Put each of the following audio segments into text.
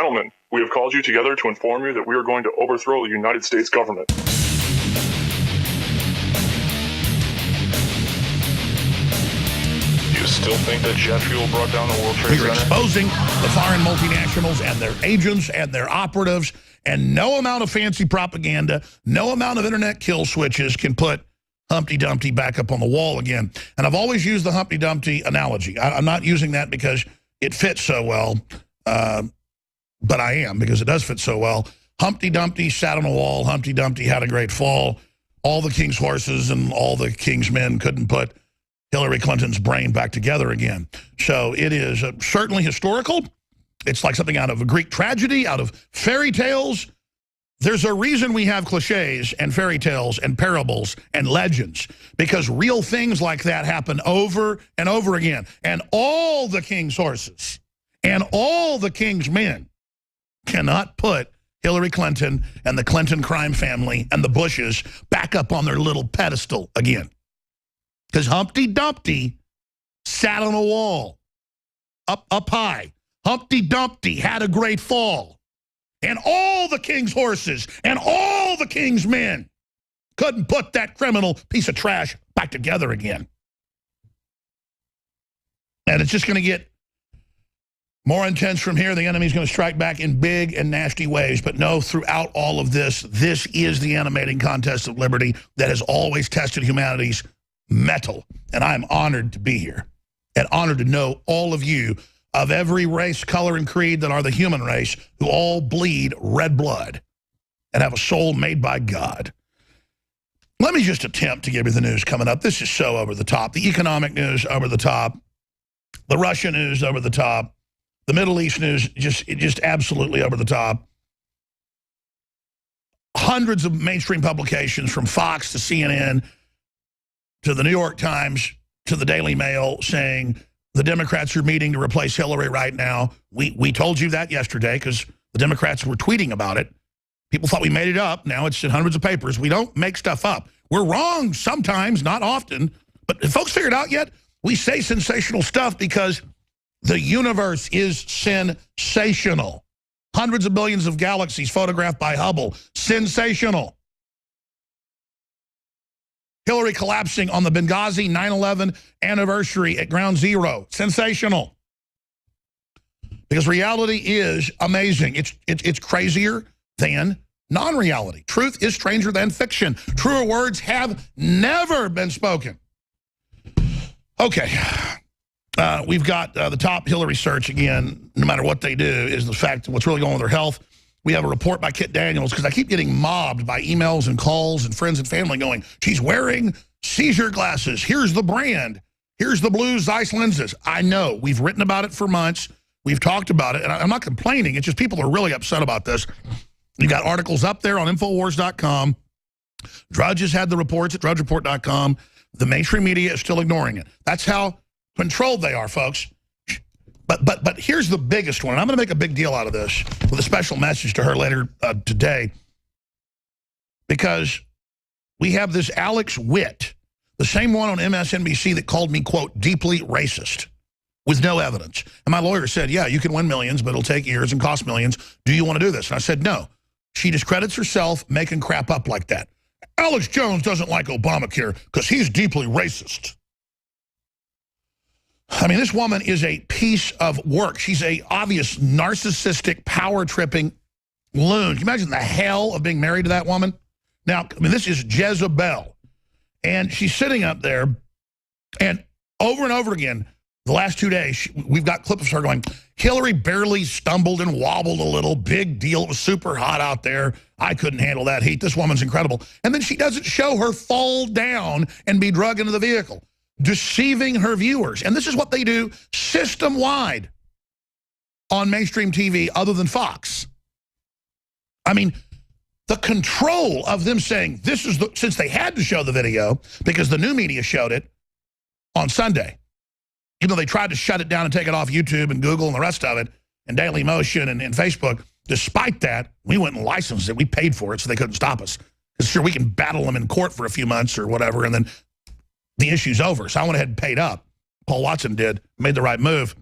gentlemen, we have called you together to inform you that we are going to overthrow the United States government. You still think that jet fuel brought down the World Trade Center? We're exposing the foreign multinationals and their agents and their operatives, and no amount of fancy propaganda, no amount of internet kill switches can put Humpty Dumpty back up on the wall again. And I've always used the Humpty Dumpty analogy. I'm not using that because it fits so well, but I am, because it does fit so well. Humpty Dumpty sat on a wall. Humpty Dumpty had a great fall. All the king's horses and all the king's men couldn't put Hillary Clinton's brain back together again. So it is certainly historical. It's like something out of a Greek tragedy, out of fairy tales. There's a reason we have cliches and fairy tales and parables and legends, because real things like that happen over and over again. And all the king's horses and all the king's men cannot put Hillary Clinton and the Clinton crime family and the Bushes back up on their little pedestal again. Because Humpty Dumpty sat on a wall up high. Humpty Dumpty had a great fall. And all the king's horses and all the king's men couldn't put that criminal piece of trash back together again. And it's just going to get more intense from here. The enemy's going to strike back in big and nasty ways. But no, throughout all of this, this is the animating contest of liberty that has always tested humanity's mettle. And I'm honored to be here and honored to know all of you of every race, color, and creed that are the human race, who all bleed red blood and have a soul made by God. Let me just attempt to give you the news coming up. This is so over the top. The economic news over the top. The Russia news over the top. The Middle East news just absolutely over the top. Hundreds of mainstream publications, from Fox to CNN to the New York Times to the Daily Mail, saying the Democrats are meeting to replace Hillary right now. We told you that yesterday because the Democrats were tweeting about it. People thought we made it up. Now it's in hundreds of papers. We don't make stuff up. We're wrong sometimes, not often. But have folks figured out yet? We say sensational stuff because the universe is sensational. Hundreds of billions of galaxies photographed by Hubble. Sensational. Hillary collapsing on the Benghazi 9/11 anniversary at Ground Zero. Sensational. Because reality is amazing. It's crazier than non-reality. Truth is stranger than fiction. Truer words have never been spoken. Okay. We've got the top Hillary search again, no matter what they do, is the fact of what's really going on with her health. We have a report by Kit Daniels, because I keep getting mobbed by emails and calls and friends and family going, she's wearing seizure glasses. Here's the brand. Here's the blue Zeiss lenses. I know. We've written about it for months. We've talked about it. And I'm not complaining. It's just people are really upset about this. You got articles up there on Infowars.com. Drudge has had the reports at drudgereport.com. The mainstream media is still ignoring it. That's how controlled they are, folks. But here's the biggest one. And I'm going to make a big deal out of this with a special message to her later today, because we have this Alex Witt, the same one on MSNBC that called me, quote, deeply racist, with no evidence. And my lawyer said, yeah, you can win millions, but it'll take years and cost millions. Do you want to do this? And I said, no. She discredits herself making crap up like that. Alex Jones doesn't like Obamacare because he's deeply racist. I mean, this woman is a piece of work. She's a obvious narcissistic, power-tripping loon. Can you imagine the hell of being married to that woman? Now, I mean, this is Jezebel. And she's sitting up there, and over again, the last 2 days, we've got clips of her going, Hillary barely stumbled and wobbled a little. Big deal. It was super hot out there. I couldn't handle that heat. This woman's incredible. And then she doesn't show her fall down and be drugged into the vehicle, deceiving her viewers. And this is what they do system-wide on mainstream TV other than Fox. I mean, the control of them saying this is since they had to show the video because the new media showed it on Sunday, even though they tried to shut it down and take it off YouTube and Google and the rest of it and Daily Motion and Facebook. Despite that, we went and licensed it. We paid for it so they couldn't stop us. Because sure, we can battle them in court for a few months or whatever, and then the issue's over. So I went ahead and paid up. Paul Watson did, made the right move.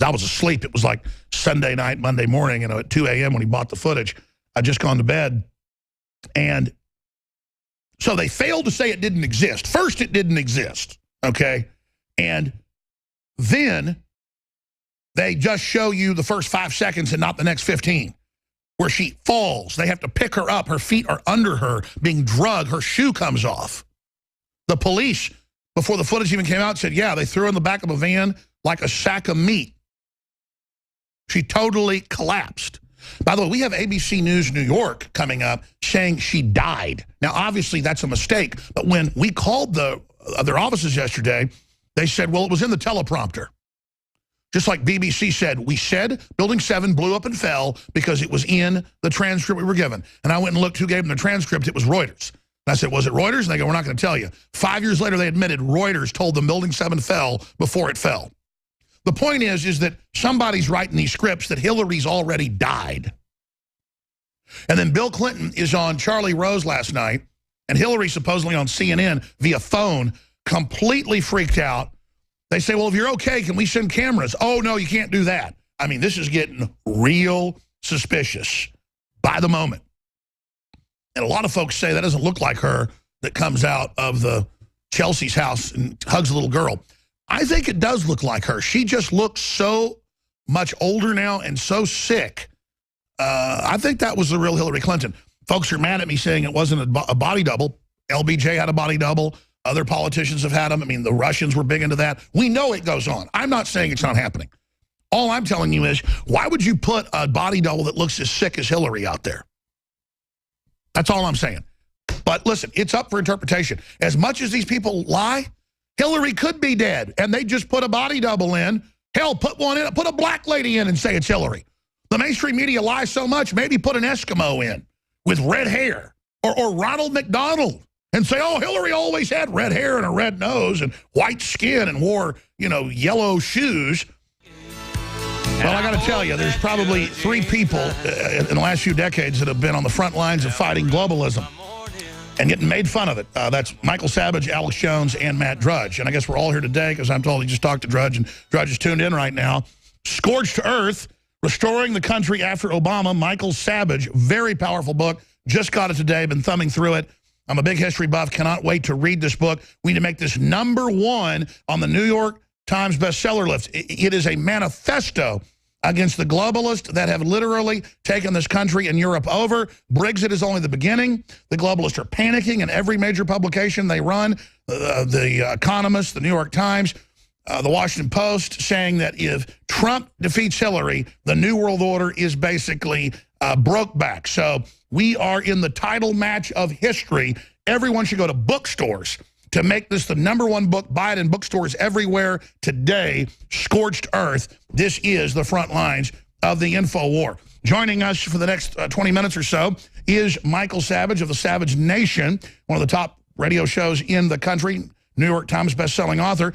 I was asleep. It was like Sunday night, Monday morning, and at 2 a.m. when he bought the footage. I'd just gone to bed. And so they failed to say it didn't exist. First, it didn't exist, okay? And then they just show you the first 5 seconds and not the next 15, where she falls. They have to pick her up. Her feet are under her, being drugged. Her shoe comes off. The police, before the footage even came out, said, yeah, they threw her in the back of a van like a sack of meat. She totally collapsed. By the way, we have ABC News New York coming up saying she died. Now, obviously, that's a mistake. But when we called their offices yesterday, they said, well, it was in the teleprompter. Just like BBC said, we said Building 7 blew up and fell because it was in the transcript we were given. And I went and looked who gave them the transcript. It was Reuters. And I said, was it Reuters? And they go, we're not going to tell you. 5 years later, they admitted Reuters told them Building 7 fell before it fell. The point is that somebody's writing these scripts that Hillary's already died. And then Bill Clinton is on Charlie Rose last night, and Hillary supposedly on CNN via phone, completely freaked out. They say, well, if you're okay, can we send cameras? Oh, no, you can't do that. I mean, this is getting real suspicious by the moment. And a lot of folks say that doesn't look like her that comes out of the Chelsea's house and hugs a little girl. I think it does look like her. She just looks so much older now and so sick. I think that was the real Hillary Clinton. Folks are mad at me saying it wasn't a body double. LBJ had a body double. Other politicians have had them. I mean, the Russians were big into that. We know it goes on. I'm not saying it's not happening. All I'm telling you is, why would you put a body double that looks as sick as Hillary out there? That's all I'm saying. But listen, it's up for interpretation. As much as these people lie, Hillary could be dead, and they just put a body double in. Hell, put one in, put a black lady in and say it's Hillary. The mainstream media lies so much, maybe put an Eskimo in with red hair, or Ronald McDonald, and say, oh, Hillary always had red hair and a red nose and white skin and wore, you know, yellow shoes. Well, I got to tell you, there's probably 3 people in the last few decades that have been on the front lines of fighting globalism and getting made fun of it. That's Michael Savage, Alex Jones, and Matt Drudge. And I guess we're all here today because I'm told he just talked to Drudge, and Drudge is tuned in right now. Scorched to Earth, Restoring the Country After Obama, Michael Savage. Very powerful book. Just got it today, been thumbing through it. I'm a big history buff, cannot wait to read this book. We need to make this #1 on the New York Times bestseller list. It is a manifesto against the globalists that have literally taken this country and Europe over. Brexit is only the beginning. The globalists are panicking in every major publication they run. The Economist, the New York Times, the Washington Post, saying that if Trump defeats Hillary, the New World Order is basically broke back. So we are in the title match of history. Everyone should go to bookstores to make this the #1 book. Buy it in bookstores everywhere today. Scorched Earth. This is the front lines of the info war. Joining us for the next 20 minutes or so is Michael Savage of the Savage Nation, one of the top radio shows in the country, New York Times bestselling author.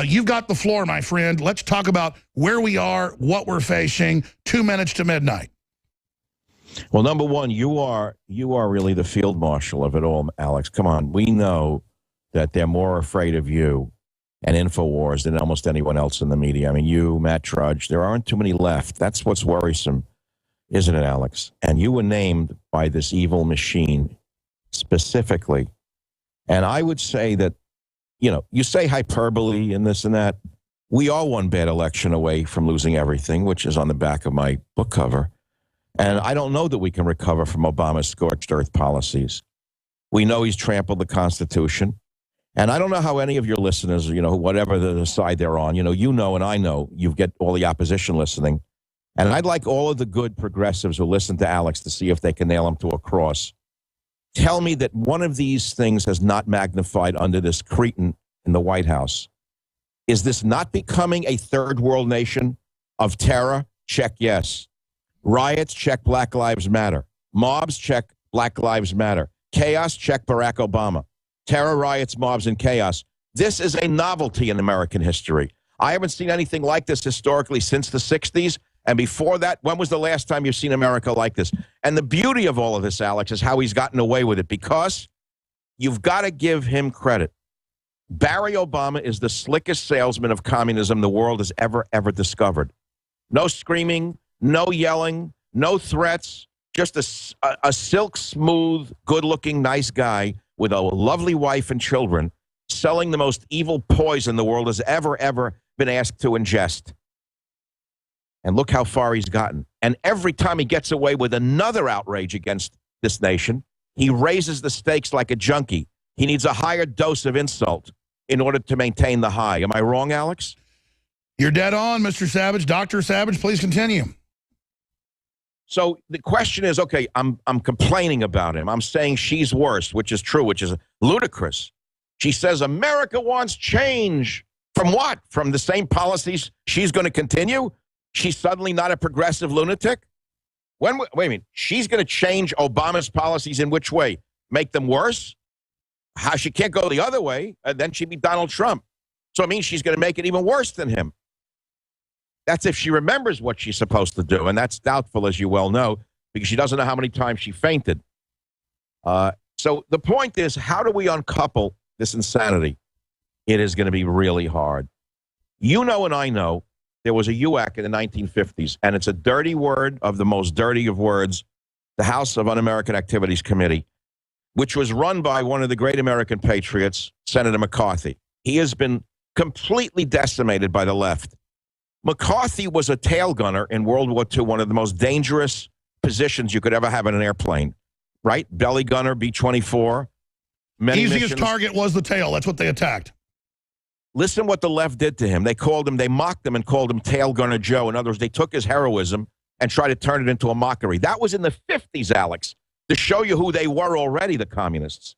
You've got the floor, my friend. Let's talk about where we are, what we're facing. 2 minutes to midnight. Well, #1, you are really the field marshal of it all, Alex. Come on, we know that they're more afraid of you and InfoWars than almost anyone else in the media. I mean, you, Matt Drudge, there aren't too many left. That's what's worrisome, isn't it, Alex? And you were named by this evil machine specifically. And I would say that, you know, you say hyperbole and this and that. We are one bad election away from losing everything, which is on the back of my book cover. And I don't know that we can recover from Obama's scorched earth policies. We know he's trampled the Constitution. And I don't know how any of your listeners, you know, whatever the side they're on, and I know, you get all the opposition listening. And I'd like all of the good progressives who listen to Alex to see if they can nail him to a cross. Tell me that one of these things has not magnified under this cretin in the White House. Is this not becoming a third world nation of terror? Check yes. Riots? Check Black Lives Matter. Mobs? Check Black Lives Matter. Chaos? Check Barack Obama. Terror, riots, mobs, and chaos. This is a novelty in American history. I haven't seen anything like this historically since the 60s. And before that, when was the last time you've seen America like this? And the beauty of all of this, Alex, is how he's gotten away with it, because you've got to give him credit. Barry Obama is the slickest salesman of communism the world has ever discovered. No screaming, no yelling, no threats. Just a silk smooth, good-looking, nice guy with a lovely wife and children selling the most evil poison the world has ever been asked to ingest. And look how far he's gotten. And every time he gets away with another outrage against this nation, he raises the stakes like a junkie. He needs a higher dose of insult in order to maintain the high. Am I wrong, Alex? You're dead on, Mr. Savage. Dr. Savage, please continue. So the question is, okay, I'm complaining about him. I'm saying she's worse, which is true, which is ludicrous. She says America wants change. From what? From the same policies she's going to continue? She's suddenly not a progressive lunatic? Wait a minute. She's going to change Obama's policies in which way? Make them worse? How she can't go the other way, then she'd be Donald Trump. So it means she's going to make it even worse than him. That's if she remembers what she's supposed to do, and that's doubtful, as you well know, because she doesn't know how many times she fainted. So the point is, how do we uncouple this insanity? It is going to be really hard. You know and I know there was a UAC in the 1950s, and it's a dirty word of the most dirty of words, the House of Un-American Activities Committee, which was run by one of the great American patriots, Senator McCarthy. He has been completely decimated by the left. McCarthy was a tail gunner in World War II, one of the most dangerous positions you could ever have in an airplane, right? Belly gunner, B-24. Easiest target was the tail. That's what they attacked. Listen what the left did to him. They mocked him and called him Tail Gunner Joe. In other words, they took his heroism and tried to turn it into a mockery. That was in the 50s, Alex, to show you who they were already, the communists.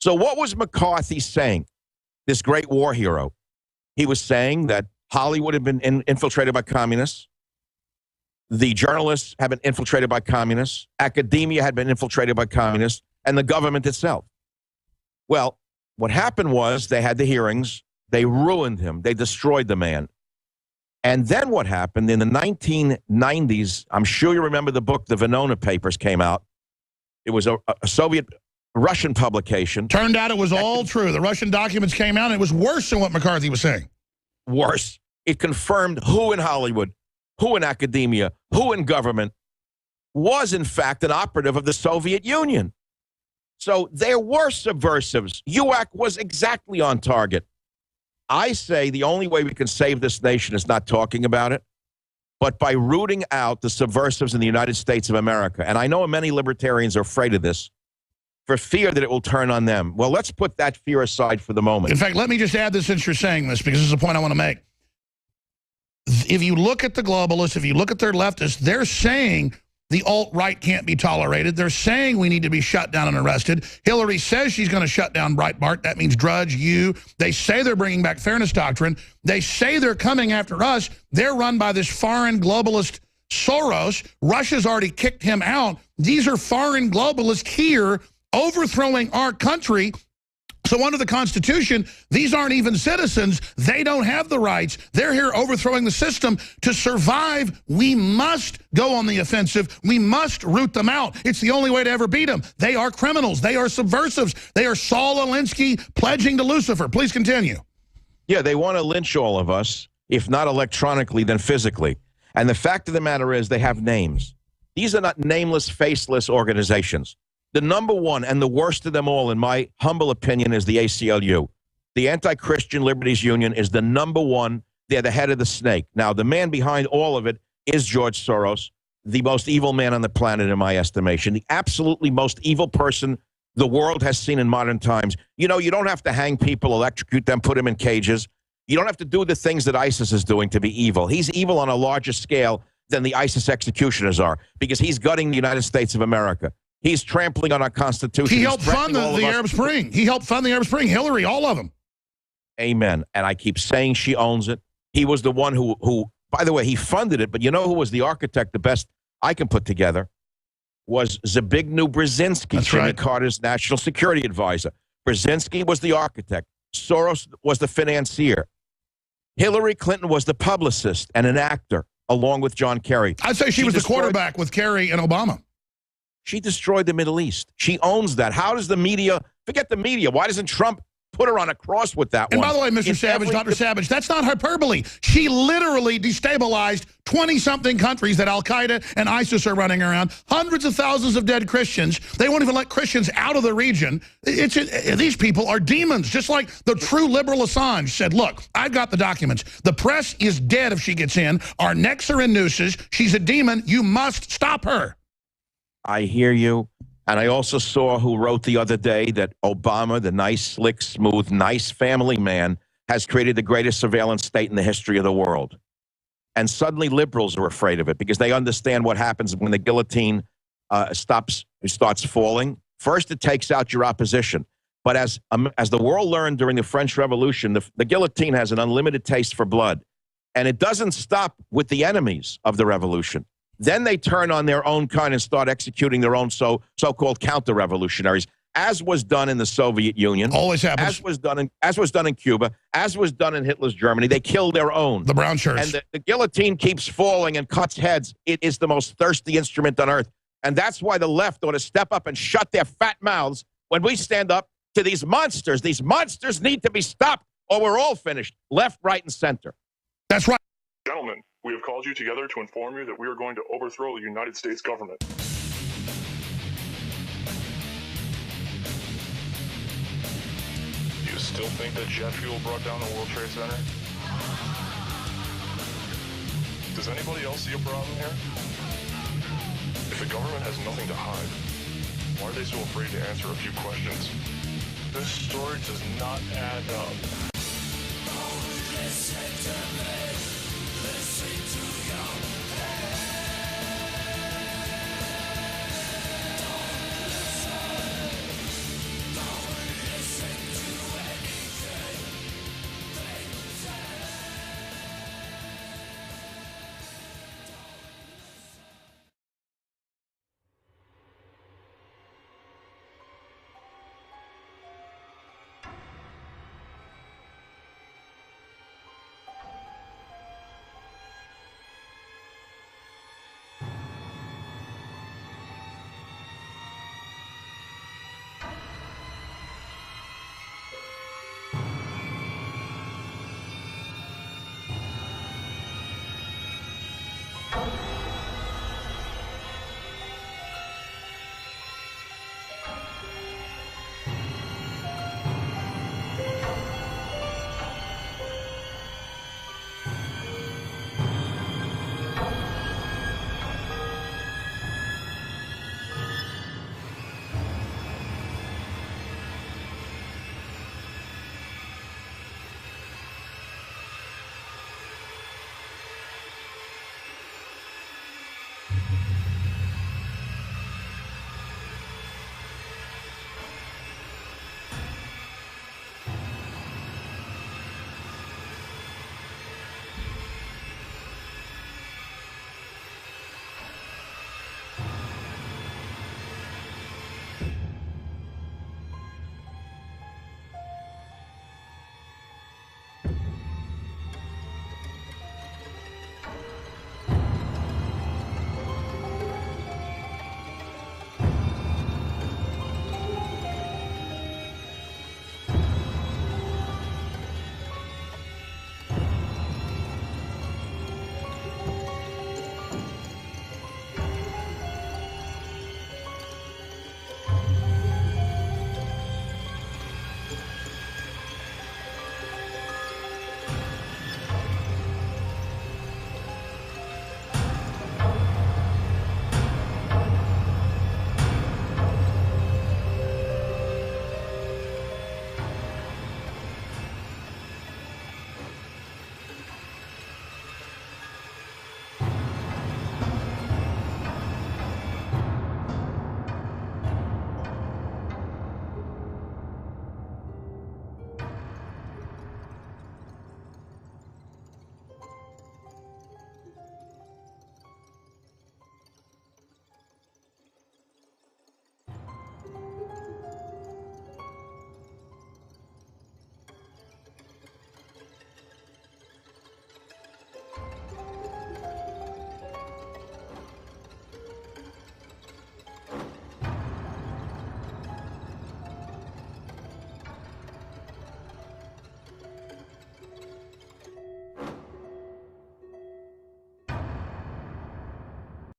So what was McCarthy saying, this great war hero? He was saying that Hollywood had been infiltrated by communists. The journalists had been infiltrated by communists. Academia had been infiltrated by communists, and the government itself. Well, what happened was they had the hearings. They ruined him. They destroyed the man. And then what happened in the 1990s, I'm sure you remember the book, the Venona Papers came out. It was a Soviet-Russian publication. Turned out it was all true. The Russian documents came out, and it was worse than what McCarthy was saying. Worse. It confirmed who in Hollywood, who in academia, who in government was, in fact, an operative of the Soviet Union. So there were subversives. UAC was exactly on target. I say the only way we can save this nation is not talking about it, but by rooting out the subversives in the United States of America. And I know many libertarians are afraid of this for fear that it will turn on them. Well, let's put that fear aside for the moment. In fact, let me just add this since you're saying this, because this is a point I want to make. If you look at the globalists, if you look at their leftists, they're saying the alt-right can't be tolerated. They're saying we need to be shut down and arrested. Hillary says she's going to shut down Breitbart. That means Drudge, you. They say they're bringing back fairness doctrine. They say they're coming after us. They're run by this foreign globalist Soros. Russia's already kicked him out. These are foreign globalists here overthrowing our country. So under the Constitution, these aren't even citizens. They don't have the rights. They're here overthrowing the system. To survive, we must go on the offensive. We must root them out. It's the only way to ever beat them. They are criminals. They are subversives. They are Saul Alinsky pledging to Lucifer. Please continue. Yeah, they want to lynch all of us, if not electronically, then physically. And the fact of the matter is they have names. These are not nameless, faceless organizations. The number one and the worst of them all, in my humble opinion, is the ACLU. The Anti-Christian Liberties Union is the number one. They're the head of the snake. Now, the man behind all of it is George Soros, the most evil man on the planet, in my estimation, the absolutely most evil person the world has seen in modern times. You know, you don't have to hang people, electrocute them, put them in cages. You don't have to do the things that ISIS is doing to be evil. He's evil on a larger scale than the ISIS executioners are, because he's gutting the United States of America. He's trampling on our Constitution. He helped fund the Arab Spring. He helped fund the Arab Spring. Hillary, all of them. Amen. And I keep saying she owns it. He was the one who, by the way, he funded it. But you know who was the architect, the best I can put together, was Zbigniew Brzezinski, Jimmy Carter's national security advisor. Brzezinski was the architect. Soros was the financier. Hillary Clinton was the publicist and an actor, along with John Kerry. I'd say she was the quarterback with Kerry and Obama. She destroyed the Middle East. She owns that. How does the media, forget the media, why doesn't Trump put her on a cross with that and one. by the way, Mr. Savage, Dr. Savage, that's not hyperbole. She literally destabilized 20-something countries that Al-Qaeda and ISIS are running around. Hundreds of thousands of dead Christians. They won't even let Christians out of the region. These people are demons, just like the true liberal Assange said, look, I've got the documents. The press is dead if she gets in. Our necks are in nooses. She's a demon. You must stop her. I hear you. And I also saw who wrote the other day that Obama, the nice, slick, smooth, nice family man, has created the greatest surveillance state in the history of the world. And suddenly liberals are afraid of it because they understand what happens when the guillotine starts falling. First, it takes out your opposition. But as the world learned during the French Revolution, the guillotine has an unlimited taste for blood. And it doesn't stop with the enemies of the revolution. Then they turn on their own kind and start executing their own so-called counter-revolutionaries, as was done in the Soviet Union. Always happens. As was done in Cuba, as was done in Hitler's Germany. They killed their own. The brown shirts. And the guillotine keeps falling and cuts heads. It is the most thirsty instrument on earth. And that's why the left ought to step up and shut their fat mouths when we stand up to these monsters. These monsters need to be stopped or we're all finished, left, right, and center. That's right. Gentlemen, we have called you together to inform you that we are going to overthrow the United States government. You still think that jet fuel brought down the World Trade Center? Does anybody else see a problem here? If the government has nothing to hide, why are they so afraid to answer a few questions? This story does not add up.